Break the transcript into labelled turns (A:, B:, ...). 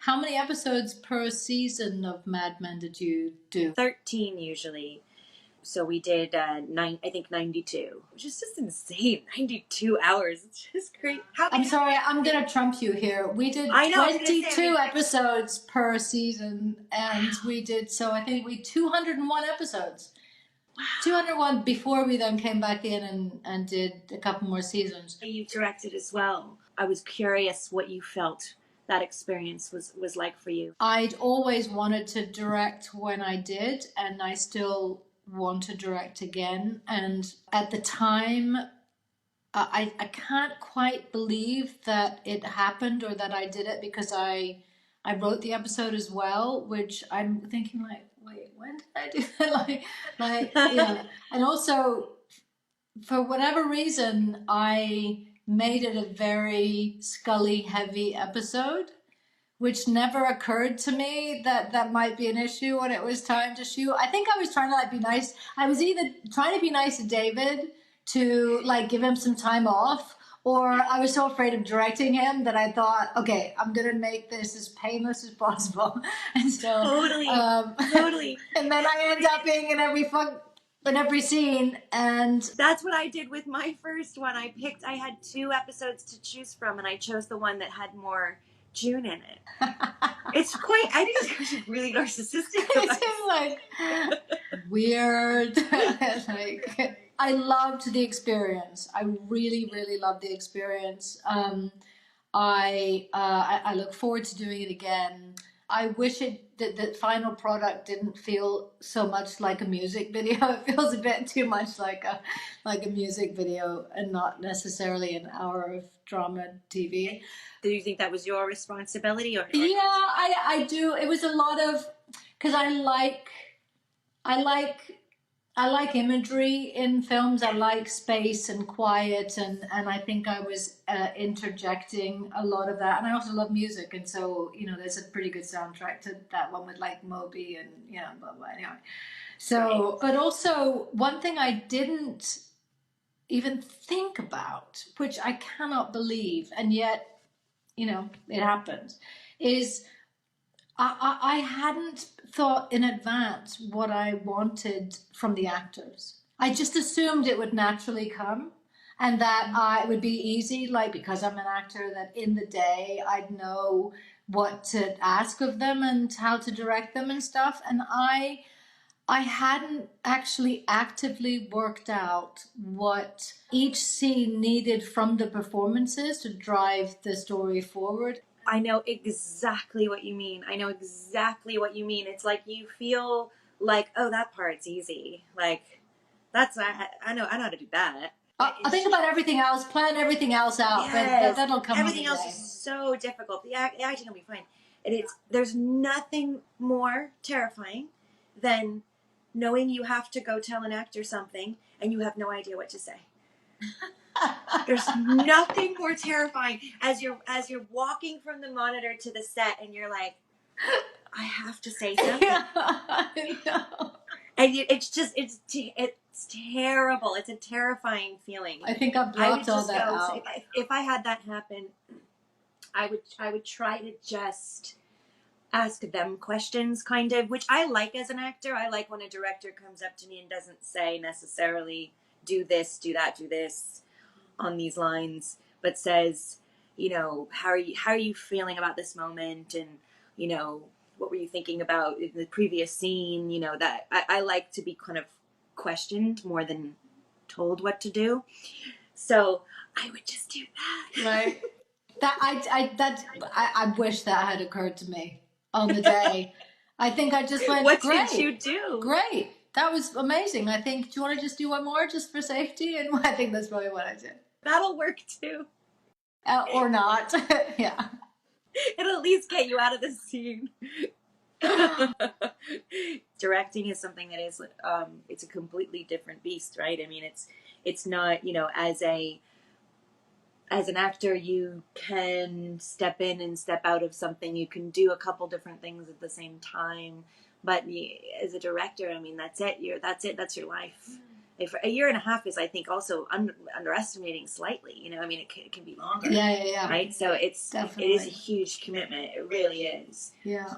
A: how many episodes per season of Mad Men did you do?
B: 13 usually. So we did 92, which is just insane. 92 hours. It's just great.
A: I'm sorry, I'm going to trump you here. We did 22 episodes per season, and we did, so I think we 201 episodes. Wow. 201 before we then came back in and did a couple more seasons.
B: You directed as well. I was curious what you felt that experience was like for you.
A: I'd always wanted to direct when I did, and I still want to direct again. And at the time, I can't quite believe that it happened or that I did it, because I wrote the episode as well, which I'm thinking like, wait, when did I do that? like yeah. And also, for whatever reason, I made it a very Scully heavy episode, which never occurred to me that that might be an issue when it was time to shoot. I think I was trying to like be nice. I was either trying to be nice to David to like give him some time off, or I was so afraid of directing him that I thought, okay, I'm gonna make this as painless as possible. And so
B: totally.
A: And then I end up being in every scene, and
B: that's what I did with my first one. I had 2 episodes to choose from, and I chose the one that had more June in it. It's quite, I think it's really narcissistic.
A: It's like weird. Like, I loved the experience. I really, really loved the experience. I look forward to doing it again. I wish the final product didn't feel so much like a music video. It feels a bit too much like a music video and not necessarily an hour of drama TV.
B: Do you think that was your responsibility? Or
A: yeah, I do. It was a lot of, because I like imagery in films. I like space and quiet, and I think I was interjecting a lot of that. And I also love music, and so there's a pretty good soundtrack to that one with like Moby and blah blah. Anyway, so but also one thing I didn't even think about, which I cannot believe, and yet it happens, is I hadn't thought in advance what I wanted from the actors. I just assumed it would naturally come, and that it would be easy, like, because I'm an actor, that in the day I'd know what to ask of them and how to direct them and stuff. And I hadn't actually actively worked out what each scene needed from the performances to drive the story forward.
B: I know exactly what you mean. It's like you feel like, oh, that part's easy. Like, I know how to do that.
A: I think about everything else, plan everything else out,
B: yes,
A: but that'll come.
B: Everything else is so difficult. The acting will be fine. There's nothing more terrifying than knowing you have to go tell an actor something and you have no idea what to say. There's nothing more terrifying as you're walking from the monitor to the set and you're like, I have to say something.
A: Yeah, I know.
B: And it's terrible. It's a terrifying feeling.
A: I think I've blocked all that out.
B: If I had that happen, I would try to just ask them questions, kind of, which I like as an actor. I like when a director comes up to me and doesn't say necessarily, do this, do that, do this on these lines, but says, how are you feeling about this moment, and what were you thinking about in the previous scene? That I like to be kind of questioned more than told what to do. So I would just do that.
A: Right. I wish that had occurred to me on the day. I think I just went,
B: what
A: great.
B: did you do?
A: Great. That was amazing. I think, do you want to just do one more just for safety? And I think that's probably what I did.
B: That'll work too.
A: Or not. Yeah.
B: It'll at least get you out of the scene. Directing is something that is, it's a completely different beast, right? I mean, it's not, as an actor, you can step in and step out of something. You can do a couple different things at the same time. But as a director, I mean, that's it. That's your life. If a year and a half is, I think, also underestimating slightly. You know, I mean, it can be longer.
A: Yeah.
B: Right. So it is a huge commitment. It really is.
A: Yeah.